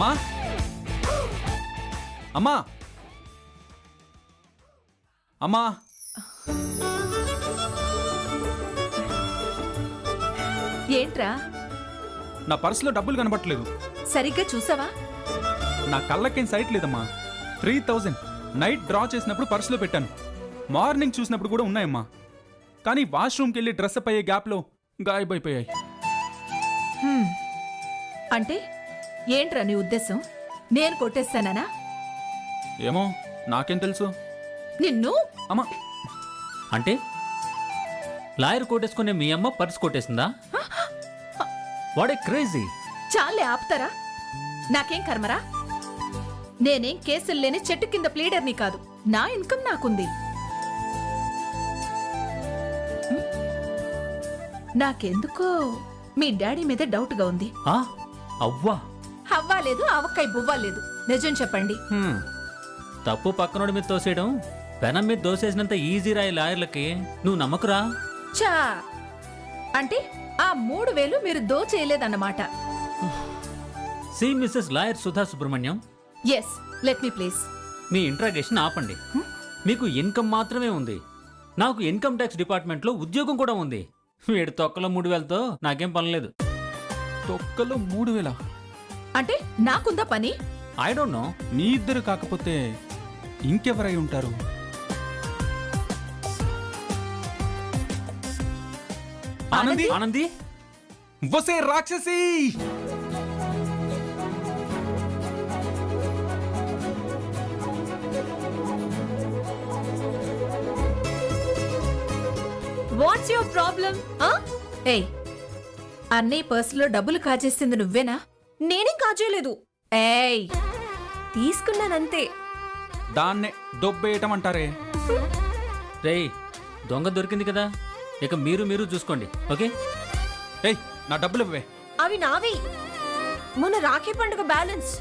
అమ్మా అమ్మా అమ్మా ఏంట్రా? నా పర్సులో డబ్బులు కనబట్టలేదు. సరిగ్గా చూసావా? నా కళ్ళకేం సైట్ లేదమ్మా. 3000 నైట్ డ్రా చేసినప్పుడు పర్సులో పెట్టాను. మార్నింగ్ చూసినప్పుడు కూడా ఉన్నాయమ్మా. కానీ వాష్రూమ్కి వెళ్ళి డ్రెస్ అప్ అయ్యే గ్యాప్లో గాయబైపోయాయి. అంటే ఏంట్రా నీ ఉద్దేశం? నేను కొట్టేస్తానా? ఏమో నాకేం తెలుసు. నిన్ను అమ్మా అంటే లాయర్ కొట్టేసుకునే మీ అమ్మ పర్స్ కొట్టేసిందా? వాడే క్రేజీ. చాలే ఆపుతారా? నాకేం కర్మరా? నేనేం కేసులు లేని చెట్టు కింద ప్లీడర్ని కాదు. నా ఇన్కమ్ నాకుంది. నాకెందుకో మీ డాడీ మీదే డౌట్గా ఉంది. అవ్వా అవ్వాలేదు, ఆవక్కాయ బువ్వాలేదు. నిజం చెప్పండి. తప్పు పక్కనోడి మీద తోసేయడం పెనం మీద దోసేసినంత ఈజీ రాయి లాయర్లకి. నువ్వు నమ్మకురా. చా అంటే ఆ 3000 మీరు దోచేయలేదన్నమాట. See Mrs lawyer Sudha Subrahmanyam, yes, let me please. మీ ఇంట్రాగేషన్ ఆపండి. మీకు ఇన్కమ్ మాత్రమే ఉంది. నాకు ఇన్కమ్ ట్యాక్స్ డిపార్ట్మెంట్లో ఉద్యోగం కూడా ఉంది. వీడి తొక్కలో 3000తో నాకేం పనిలేదు. తొక్కలో 3000? అంటే నాకుందా పని? I don't know. మీ ఇద్దరు కాకపోతే ఇంకెవరై ఉంటారు? ఆనంది, ఆనంది, వసే రాక్షసి! What's your problem? ఏయ్, అన్నయ్య పర్సులో డబ్బులు కాజేసింది నువ్వేనా? నేనేం కాజేయలేదు, ఏయ్, తీసుకున్నానంతే. దాన్నే దొబ్బేయటం అంటారే. రేయ్ దొంగ దొరికింది కదా, ఇక మీరు చూసుకోండి. ఓకే? ఏయ్, నా డబ్బులు ఇవ్వే. అవి నావి. మొన్న రాఖీ పండుగ బ్యాలెన్స్.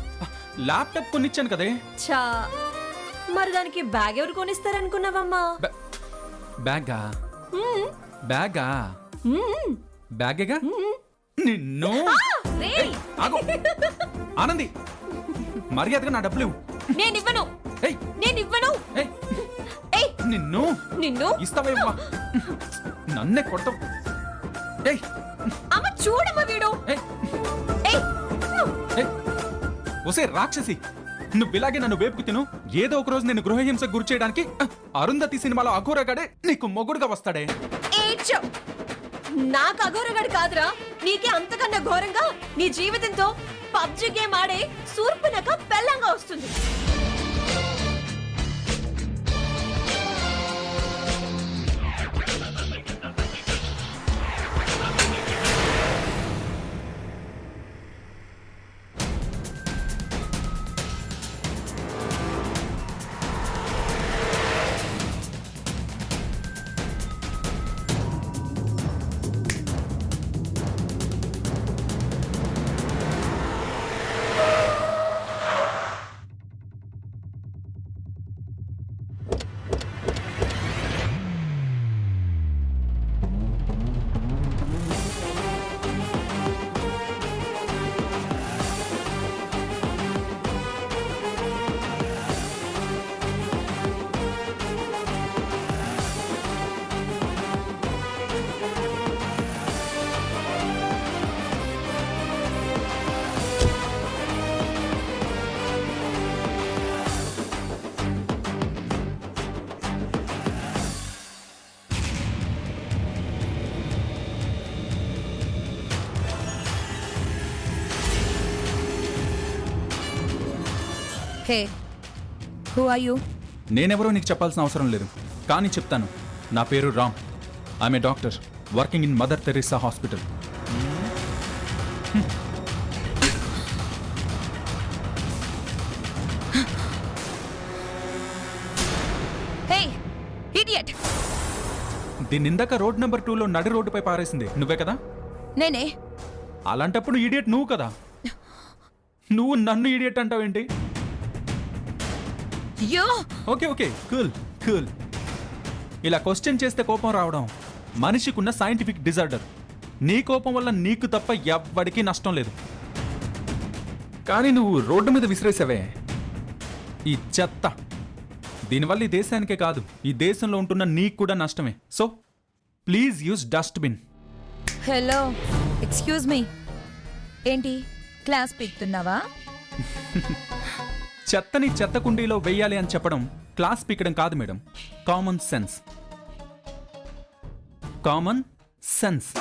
ల్యాప్టాప్ కొనిచ్చాను కదే. చా, మరి దానికి బ్యాగ్ ఎవరు కొనిస్తారనుకున్నావమ్మా? బ్యాగా? బ్యాగా? బ్యాగేగా? నిన్ను! రేయ్, ఆగు. ఆనంది, మర్యాదగా నా డబ్బులు ఇవ్వు. నేనివ్వను. ఏయ్, నేనివ్వను. ఏయ్, ఏయ్, నిన్ను నిన్ను ఇస్తావా ఇవ్వవా? నన్నే కొడతావు. ఏయ్, అమ్మ చూడమ్మ వీడు. ఏయ్, ఏయ్, ఏయ్, ఒసే రాక్షసి, నువ్వు ఇలాగే నన్ను వేపుకు తిను. ఏదో ఒక రోజు నేను గృహహింసకు గురి చేయడానికి అరుంధతి సినిమాలో అఘోరగాడే నీకు మొగుడుగా వస్తాడే. ఏడ్చో. నాకు అఘోరగాడు కాదురా, నీకే అంతకన్నా ఘోరంగా నీ జీవితంతో పబ్జి గేమ్ ఆడే సూర్పునక పెళ్ళంగా వస్తుంది. హే, హూ ఆర్ యు? నేనెవరో నీకు చెప్పాల్సిన అవసరం లేదు, కానీ చెప్తాను. నా పేరు Ram. I'm a doctor working in mother Teresa hospital. Hey idiot! దీని ఇందాక రోడ్ నెంబర్ 2లో నడి రోడ్డుపై పారేసింది నువ్వే కదా? నేనే. అలాంటప్పుడు ఇడియట్ నువ్వు కదా. నువ్వు నన్ను ఇడియట్ అంటావేంటి? యో, ఓకే ఓకే, కూల్ కూల్. ఇలా క్వశ్చన్ చేస్తే కోపం రావడం మనిషికున్న సైంటిఫిక్ డిజార్డర్. నీ కోపం వల్ల నీకు తప్ప ఎవ్వడికి నష్టం లేదు. కానీ నువ్వు రోడ్డు మీద విసిరేసావే ఈ చెత్త, దీనివల్ల ఈ దేశానికే కాదు ఈ దేశంలో ఉంటున్న నీకు కూడా నష్టమే. So please use dustbin. Hello, excuse me, ఏంటి క్లాస్ పీక్తున్నావా? చెత్తని చెత్త కుండీలో వెయ్యాలి అని చెప్పడం క్లాస్ పీకడం కాదు madam, common sense. Common sense.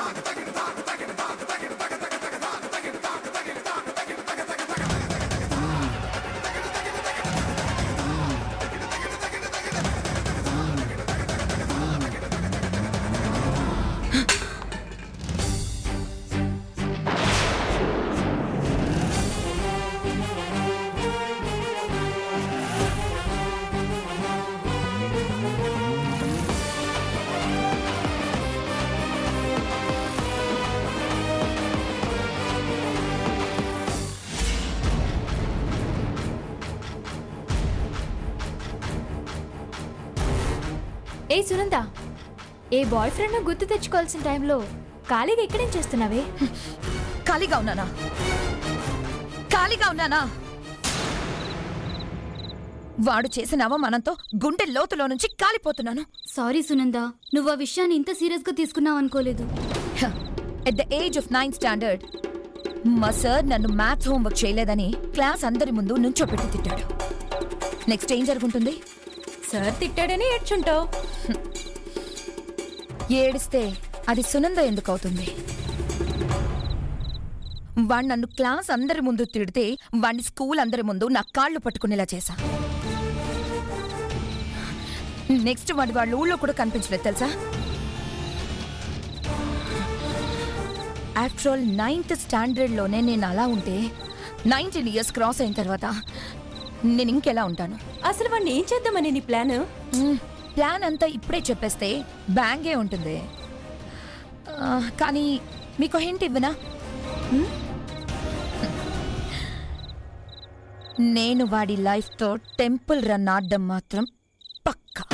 ఏ సునంద, ఏ బాయ్ ఫ్రెండ్ గుర్తు తెచ్చుకోవాల్సిన టైంలో ఖాళీగా ఇక్కడేం చేస్తున్నావే? ఖాళీగా ఉన్నానా? ఖాళీగా ఉన్నానా? వాడు చేసిన అవమానంతో గుండె లోతులో నుంచి కాలిపోతున్నాను. సారీ సునంద, నువ్వు ఆ విషయాన్ని ఇంత సీరియస్గా తీసుకున్నావు అనుకోలేదు. At the age of 9th standard మా సార్ నన్ను మ్యాథ్స్ హోంవర్క్ చేయలేదని క్లాస్ అందరి ముందు నుంచోపెట్టి తిట్టాడు. నెక్స్ట్ ఏం జరుగుతుంది? సార్ తిట్టాడని ఏడ్చుంటావు. ఏడిస్తే అది సునంద ఎందుకు అవుతుంది? వాడు నన్ను క్లాస్ అందరి ముందు తిడితే వాడిని స్కూల్ అందరి ముందు నా కాళ్ళు పట్టుకునేలా చేశా. నెక్స్ట్ వాడి వాళ్ళ ఊళ్ళో కూడా కనిపించలేదు తెలుసా? ఆఫ్టర్ ఆల్ 9th స్టాండర్డ్లోనే నేను అలా ఉంటే 19 years క్రాస్ అయిన తర్వాత నేను ఇంకెలా ఉంటాను? అసలు వాడిని ఏం చేద్దామని నీ ప్లాన్? ప్లాన్ అంతా ఇప్పుడే చెప్పేస్తే బ్యాంగే ఉంటుంది. కానీ మీకు హింట్ ఇవ్వనా? నేను వాడి లైఫ్తో టెంపుల్ రన్ ఆడడం మాత్రం పక్కా.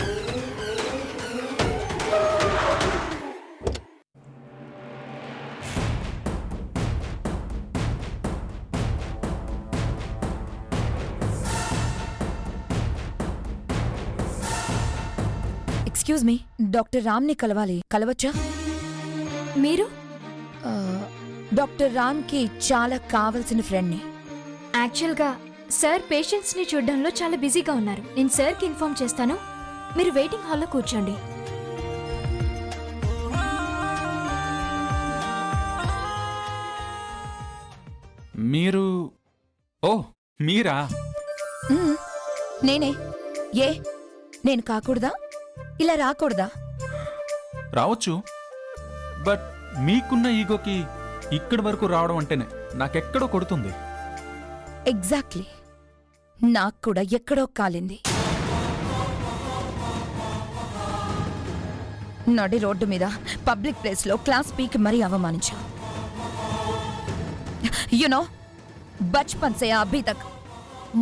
ఎక్స్క్యూజ్ మీ, డాక్టర్ రామ్ని కలవాలి, కలవచ్చా? మీరు? డాక్టర్ రామ్కి చాలా కావలసిన ఫ్రెండ్ని. యాక్చువల్గా సార్ పేషెంట్స్ని చూడడంలో చాలా బిజీగా ఉన్నారు. నేను సార్కి ఇన్ఫార్మ్ చేస్తాను, మీరు వెయిటింగ్ హాల్లో కూర్చోండి. మీరు? ఓ మీరా? నేనే. ఏ నేను కాకూడదా? ఇలా రాకూడదా? రావచ్చు, బట్ మీకున్న ఈగోకి ఇక్కడి వరకు రావడం అంటేనే నాకెక్కడో కొడుతుంది. ఎగ్జాక్ట్లీ, నాకు కూడా ఎక్కడో కాలింది. నడి రోడ్డు మీద పబ్లిక్ ప్లేస్లో క్లాస్ పీకి మరీ అవమానించా. యునో, బచ్పన్ సే అభీ తక్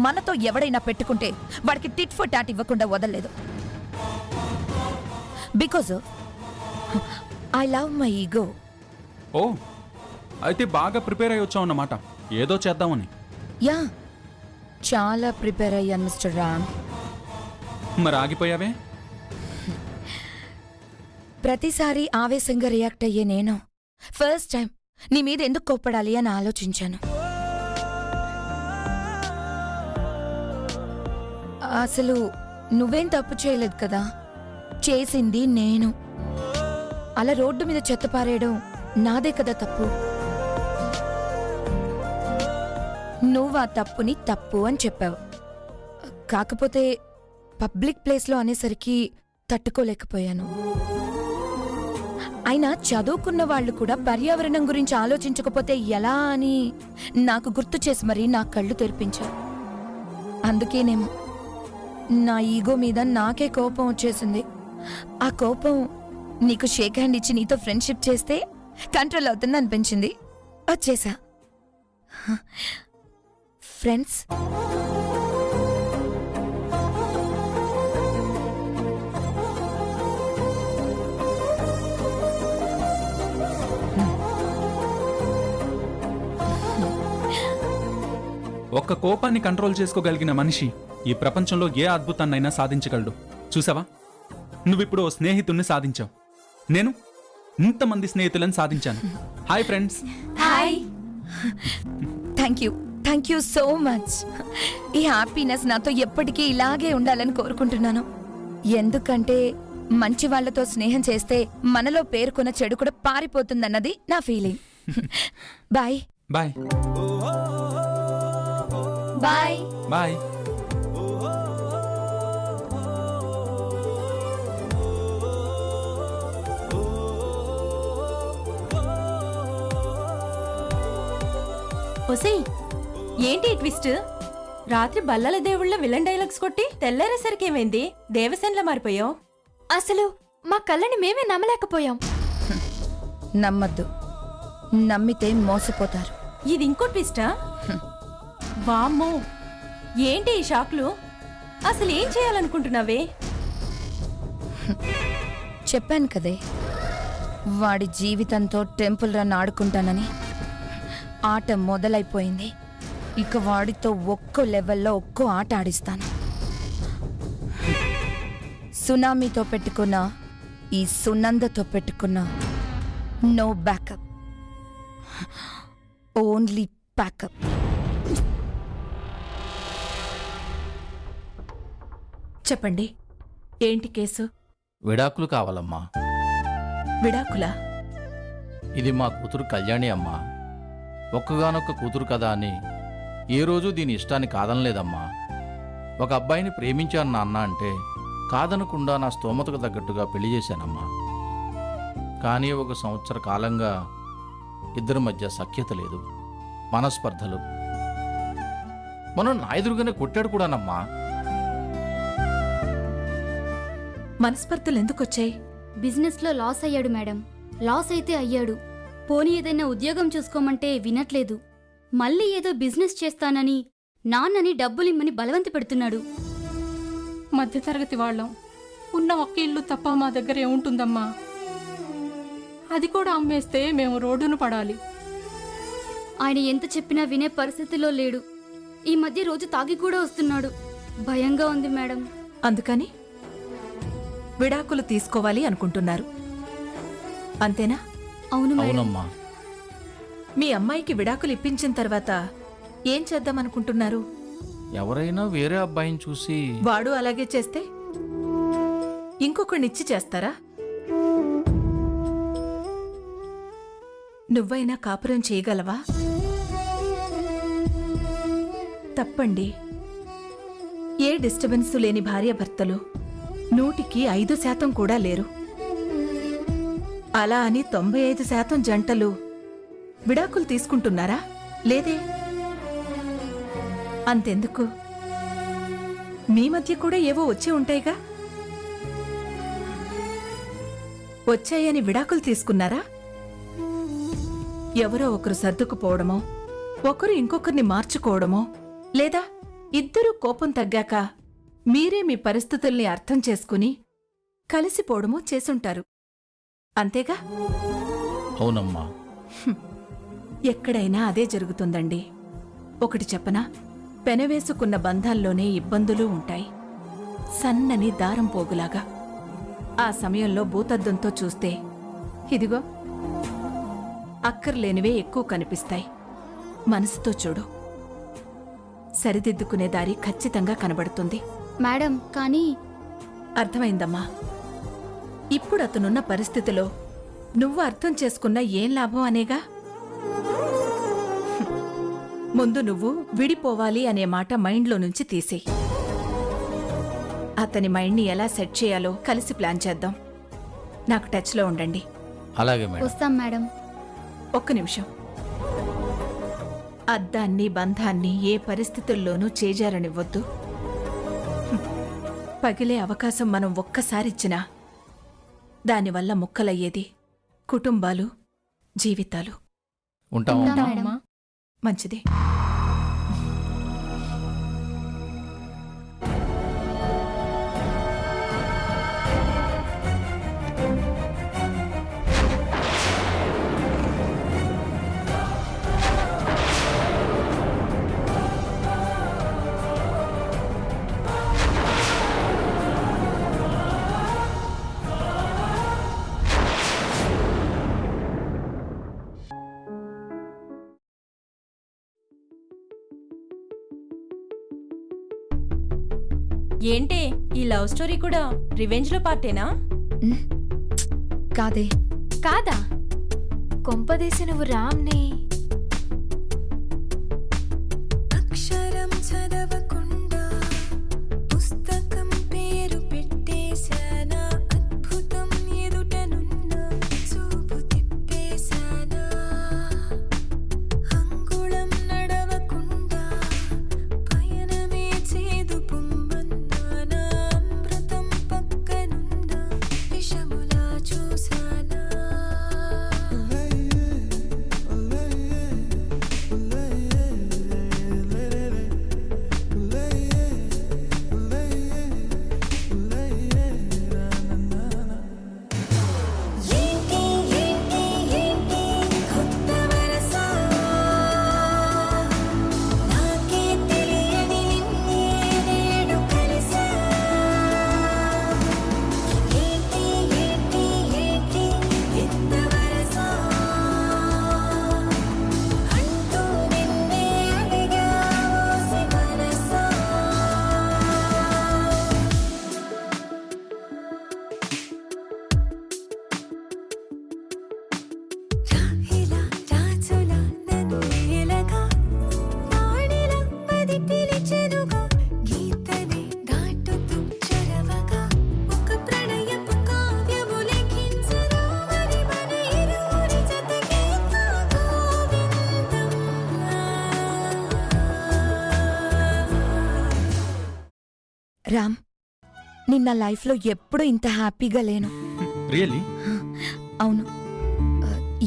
మనతో ఎవడైనా పెట్టుకుంటే వాడికి టిట్ ఫర్ టాట్ ఇవ్వకుండా వదలలేదు. Because I love my ego. ఓ అయితే బాగా ప్రిపేర్ అయ్యి వచ్చావు అన్నమాట ఏదో చేద్దామని. యా, చాలా ప్రిపేర్ అయ్యాను మిస్టర్ రామ్. మరి ఆగిపోయావే? ప్రతిసారి ఆవేశంగా రియాక్ట్ అయ్యే నేను ఫస్ట్ టైం నీ మీద ఎందుకు కోప్పడాలి అని ఆలోచించాను. అసలు నువ్వేం తప్పు చేయలేదు కదా, చేసింది నేను. అలా రోడ్డు మీద చెత్త పారేయడం నాదే కదా తప్పు. నువ్వు ఆ తప్పుని తప్పు అని చెప్పావు. కాకపోతే పబ్లిక్ ప్లేస్లో అనేసరికి తట్టుకోలేకపోయాను. అయినా చదువుకున్న వాళ్ళు కూడా పర్యావరణం గురించి ఆలోచించకపోతే ఎలా అని నాకు గుర్తు చేసి మరీ నా కళ్ళు తెరిపించావు. అందుకేనేమో నా ఈగో మీద నాకే కోపం వచ్చేసింది. ఆ కోపం నీకు షేక్ హ్యాండ్ ఇచ్చి నీతో ఫ్రెండ్షిప్ చేస్తే కంట్రోల్ అవుతుంది అనిపించింది. వచ్చేసా. ఫ్రెండ్స్, ఒక్క కోపాన్ని కంట్రోల్ చేసుకోగలిగిన మనిషి ఈ ప్రపంచంలో ఏ అద్భుతాన్నైనా సాధించగలడు. చూసావా, నువ్విప్పుడు ఓ స్నేహితుణ్ణి సాధించావు. నేను ఇంతమంది స్నేహితులను సాధించాను. Hi friends. Hi. Thank you so much. ఈ హ్యాపీనెస్ నాతో ఎప్పటికీ ఇలాగే ఉండాలని కోరుకుంటున్నాను. ఎందుకంటే మంచి వాళ్ళతో స్నేహం చేస్తే మనలో పేరుకున్న చెడు కూడా పారిపోతుందన్నది నా feeling. Bye bye bye. Bye. ఒసేయ్, ఏంటి ఈ ట్విస్ట్? రాత్రి బల్లల దేవుళ్ళ విలన్ డైలాగ్స్ కొట్టి తెల్లారేసరికి ఏమైంది? దేవసేనలా మారిపోయావు. అసలు మా కళ్ళని మేమే నమ్మలేకపోయాం. నమ్మద్దు, నమ్మితే మోసపోతారు. ఇది ఇంకో ట్విస్టా? వామ్మో, ఏంటి ఈ షాక్లు? అసలు ఏం చేయాలనుకుంటున్నావే? చెప్పాను కదే, వాడి జీవితంతో టెంపుల్ రన్ ఆడుకుంటానని. ఆట మొదలైపోయింది. ఇక వాడితో ఒక్కో లెవెల్లో ఒక్కో ఆట ఆడిస్తాను. సునామీతో పెట్టుకున్న ఈ సునందతో పెట్టుకున్న నో బ్యాకప్, ఓన్లీ ప్యాకప్. చెప్పండి, ఏంటి కేసు? విడాకులు కావాలమ్మా. విడాకులా? ఇది మా కూతురు కళ్యాణి అమ్మా. ఒక్కగానొక్క కూతురు కదా అని ఏ రోజు దీని ఇష్టాన్ని కాదనలేదమ్మా. ఒక అబ్బాయిని ప్రేమించాను నాన్న అంటే కాదనకుండా నా స్తోమతకు తగ్గట్టుగా పెళ్లి చేశానమ్మా. కానీ 1 సంవత్సర కాలంగా ఇద్దరి మధ్య సఖ్యత లేదు, మనస్పర్ధలు. మనం నా ఎదురుగానే కొట్టాడు కూడానమ్మా. మనస్పర్ధలు ఎందుకొచ్చాయి? బిజినెస్లో లాస్ అయ్యాడు మేడం. లాస్ అయితే అయ్యాడు. పోనీ ఏదైనా ఉద్యోగం చూసుకోమంటే వినట్లేదు. మళ్ళీ ఏదో బిజినెస్ చేస్తానని నాన్నని డబ్బులిమ్మని బలవంత పెడుతున్నాడు. మధ్యతరగతి వాళ్ళం. ఉన్న ఒక్క ఇల్లు తప్ప మా దగ్గర ఏముంటుందమ్మా? అది కూడా అమ్మేస్తే మేము రోడ్డును పడాలి. ఆయన ఎంత చెప్పినా వినే పరిస్థితిలో లేడు. ఈ మధ్య రోజు తాగి కూడా వస్తున్నాడు. భయంగా ఉంది మేడం. అందుకని విడాకులు తీసుకోవాలి అనుకుంటున్నారు, అంతేనా? అవును మేడం. అవునమ్మా. మీ అమ్మాయికి విడాకులు ఇప్పించిన తర్వాత ఏం చేద్దామనుకుంటున్నారు? ఎవరైనా వేరే అబ్బాయిని చూసి వాడు అలాగే చేస్తే ఇంకొకరినిచ్చి చేస్తారా? నువ్వైనా కాపురం చేయగలవా? తప్పండి. ఏ డిస్టర్బెన్సు లేని భార్యాభర్తలు 100% కూడా లేరు. అలా అని 95% జంటలు విడాకులు తీసుకుంటున్నారా? లేదే. అంతెందుకు, మీ మధ్య కూడా ఏవో వచ్చే ఉంటాయిగా. వచ్చాయని విడాకులు తీసుకున్నారా? ఎవరో ఒకరు సర్దుకుపోవడమో, ఒకరు ఇంకొకరిని మార్చుకోవడమో, లేదా ఇద్దరూ కోపం తగ్గాక మీరే మీ పరిస్థితుల్ని అర్థం చేసుకుని కలిసిపోవడమో చేసుంటారు, అంతేగా? అవునమ్మా. ఎక్కడైనా అదే జరుగుతుందండి. ఒకటి చెప్పనా, పెనవేసుకున్న బంధాల్లోనే ఇబ్బందులు ఉంటాయి, సన్నని దారం పోగులాగా. ఆ సమయంలో భూతద్దంతో చూస్తే ఇదిగో అక్కర్లేనివే ఎక్కువ కనిపిస్తాయి. మనసుతో చూడు, సరిదిద్దుకునే దారి ఖచ్చితంగా కనబడుతుంది. మేడం కానీ అర్థమైందమ్మా. ఇప్పుడు అతనున్న పరిస్థితిలో నువ్వు అర్థం చేసుకున్న ఏం లాభం అనేగా. ముందు నువ్వు విడిపోవాలి అనే మాట మైండ్లో నుంచి తీసేయ్. అతని మైండ్ని ఎలా సెట్ చేయాలో కలిసి ప్లాన్ చేద్దాం. నాకు టచ్లో ఉండండి. అలాగే మేడం. వస్తాం మేడం. ఒక్క నిమిషం. అద్దాన్ని బంధాన్ని ఏ పరిస్థితుల్లోనూ చేజారనివ్వద్దు. పగిలే అవకాశం మనం ఒక్కసారిచ్చినా దానివల్ల ముక్కలయ్యేది కుటుంబాలు, జీవితాలు. ఉంటామమ్మా. ఉంటాం మేడం. మంచిది. ఏంటే ఈ లవ్ స్టోరీ కూడా రివెంజ్ లో పార్టేనా? కాదే. కాదా? కొంపదీసి నువ్వు రామ్ని అక్షరం చదవకుండా పుస్తకం పేరు పెట్టేశానా, అద్భుతం ఎదుటనున్న చూపు తిప్పేశానా, అంగుళం నడవకుండా పయనమే చేదు పొమ్మన్నానా, అమృతం పక్కనున్న విషములా చూశానా. ఏంటి ఏంటి ఏంటి కొత్త వరస, నాకే తెలియని నిన్నే నేడు కలిసా. ఏంటి ఏంటి ఏంటి ఎంత వరస అంటూ నిన్నే అడిగా ఓసి మనసా. రాహిలా రాజులా నన్ను ఏలగా, వాడిలా పది పిలిచెనుగా, గీతనే దాటుతూ చొరవగా, ఒక ప్రణయపు కావ్యము లిఖించరా, మరి మన ఇరువురి జతకే గోవిందం. రామ్, నిన్న లైఫ్లో ఎప్పుడూ ఇంత హ్యాపీగా లేను. రియల్లీ? అవును.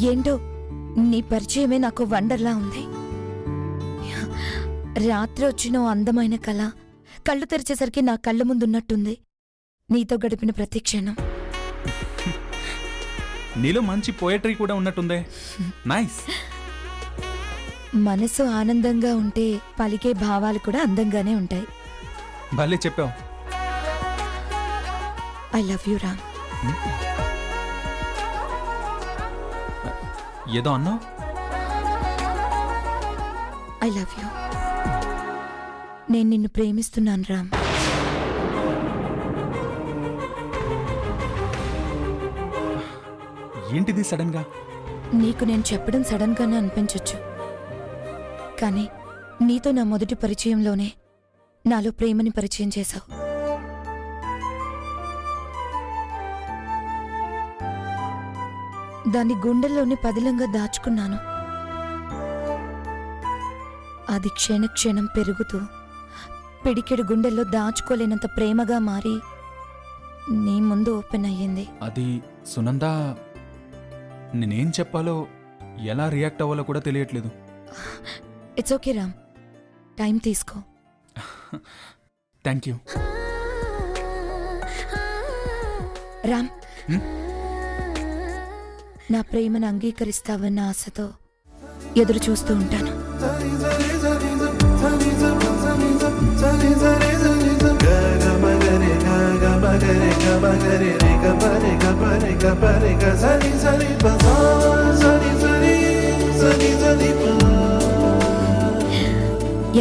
ఏంటో నీ పరిచయమే నాకు వండర్లా ఉంది. రాత్రి వచ్చిన ఓ అందమైన కళ కళ్ళు తెరిచేసరికి నా కళ్ళ ముందున్నట్టుంది. నీతో గడిపిన ప్రతి క్షణం. నీలో మంచి పోయట్రీ కూడా ఉన్నట్టుందే. నైస్. మనసు ఆనందంగా ఉంటే పలికే భావాలు కూడా అందంగానే ఉంటాయి. భలే చెప్పావు. I love you Ram. ఏదో అన్నావు. I love you. నేను నిన్ను ప్రేమిస్తున్నాను రామ్. ఏంటిది సడన్ గా? నీకు నేను చెప్పడం సడన్ గానే అనిపించొచ్చు, కానీ నీతో నా మొదటి పరిచయంలోనే నాలో ప్రేమని పరిచయం చేశావు. దాన్ని గుండెల్లోనే పదిలంగా దాచుకున్నాను. అది క్షణక్షణం పెరుగుతూ పిడికెడు గుండెల్లో దాచుకోలేనంత ప్రేమగా మారి నీ ముందు ఓపెన్ అయ్యింది. అది సునంద, నేనేం చెప్పాలో ఎలా రియాక్ట్ అవ్వాలో కూడా తెలియట్లేదు. ఇట్స్ ఓకే రామ్, టైం తీసుకో. Thank you. రామ్, నా ప్రేమను అంగీకరిస్తావన్న ఆశతో ఎదురు చూస్తూ ఉంటాను.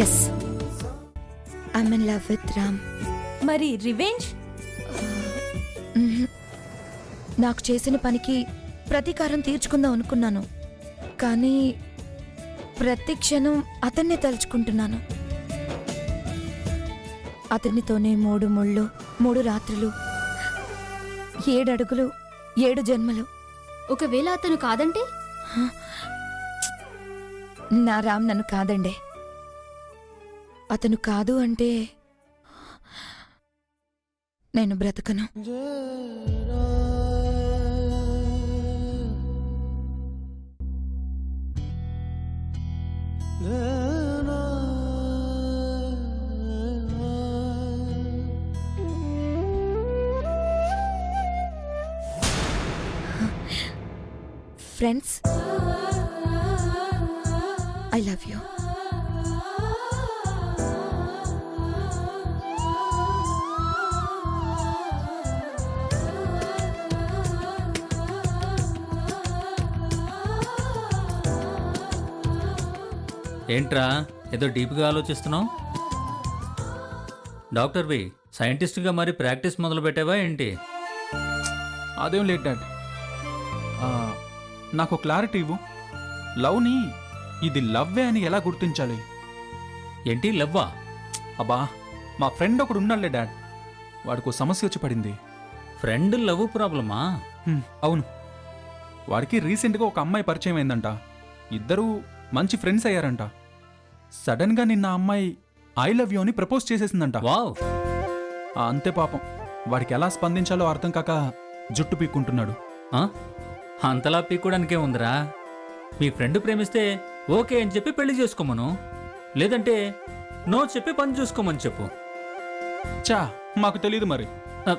Yes, I'm in love with Ram. మరి రివెంజ్? నాకు చేసిన పనికి ప్రతీకారం తీర్చుకుందాం అనుకున్నాను, కానీ ప్రతి క్షణం అతన్నే తలుచుకుంటున్నాను. అతనితోనే 3 ముళ్ళు, 3 రాత్రులు, 7 అడుగులు, 7 జన్మలు. ఒకవేళ అతను కాదంటే? నా రామ్ నన్ను కాదండే. అతను కాదు అంటే నేను బ్రతకను. Friends, I love you. ఏంట్రా ఏదో డీప్గా ఆలోచిస్తున్నావు? డాక్టర్ బి సైంటిస్ట్గా మరి ప్రాక్టీస్ మొదలు పెట్టావా ఏంటి? అదేం లేదు డాడ్. ఆ, నాకు క్లారిటీ ఇవ్వు. లవ్ని ఇది లవ్వే అని ఎలా గుర్తించాలి? ఏంటి లవ్వా? అబ్బా, మా ఫ్రెండ్ ఒకడు ఉన్నాడులే డాడ్. వాడికి ఓ సమస్య వచ్చి పడింది. ఫ్రెండ్ లవ్ ప్రాబ్లమా? అవును. వాడికి రీసెంట్గా ఒక అమ్మాయి పరిచయం అయిందంట. ఇద్దరూ మంచి ఫ్రెండ్స్ అయ్యారంట. సడన్గా నిన్న ఆ అమ్మాయి ఐ లవ్ యూ అని ప్రపోజ్ చేసేసిందంట. వావ్. అంతే పాపం. వాడికి ఎలా స్పందించాలో అర్థం కాక జుట్టు పీక్కుంటున్నాడు. ఆ? అంతలా పీక్కోడానికే ఉందిరా. మీ ఫ్రెండ్ ప్రేమిస్తే ఓకే అని చెప్పి పెళ్లి చేసుకోమను, లేదంటే నో చెప్పి పని చూసుకోమని చెప్పు. చా, మాకు తెలీదు మరి. ఆ.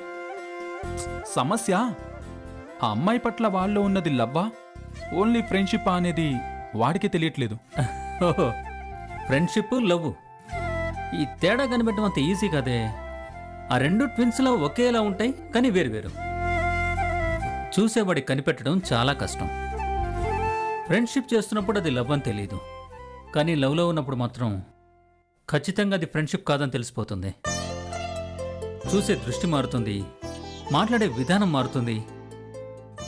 సమస్య ఆ అమ్మాయి పట్ల వాళ్ళు ఉన్నది లవ్వా, ఓన్లీ ఫ్రెండ్షిప్ అనేది వాడికి తెలియట్లేదు. ఓహో, ఫ్రెండ్షిప్ లవ్ ఈ తేడా కనిపెట్టడం అంత ఈజీ కదే. ఆ రెండు ట్విన్స్లో ఒకేలా ఉంటాయి, కానీ వేరు. చూసేవాడికి కనిపెట్టడం చాలా కష్టం. ఫ్రెండ్షిప్ చేస్తున్నప్పుడు అది లవ్ అని తెలియదు, కానీ లవ్లో ఉన్నప్పుడు మాత్రం ఖచ్చితంగా అది ఫ్రెండ్షిప్ కాదని తెలిసిపోతుంది. చూసే దృష్టి మారుతుంది, మాట్లాడే విధానం మారుతుంది,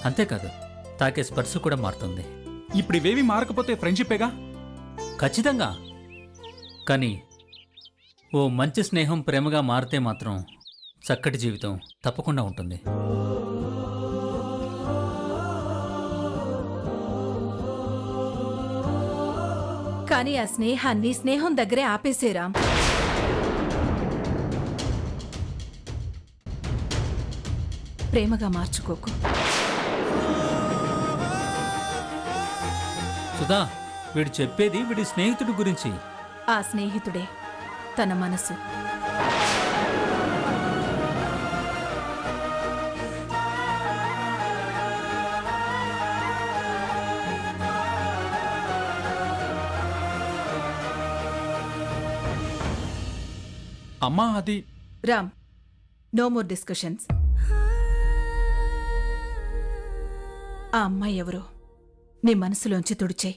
అంతేకాదు తాకే స్పర్శ కూడా మారుతుంది. ఇప్పుడు ఇవేవి మారకపోతే ఫ్రెండ్షిప్పేగా. ఖచ్చితంగా. కానీ ఓ మంచి స్నేహం ప్రేమగా మారితే మాత్రం చక్కటి జీవితం తప్పకుండా ఉంటుంది. కానీ ఆ స్నేహాన్ని స్నేహం దగ్గరే ఆపేసేరా. ప్రేమగా మార్చుకోకు. సుధా, వీడు చెప్పేది వీడి స్నేహితుడి గురించి. ఆ స్నేహితుడే తన మనసు. అమ్మా అది రామ్, నో మోర్ డిస్కషన్స్. ఆ అమ్మాయి ఎవరో నీ మనసులోంచి తుడిచేయి.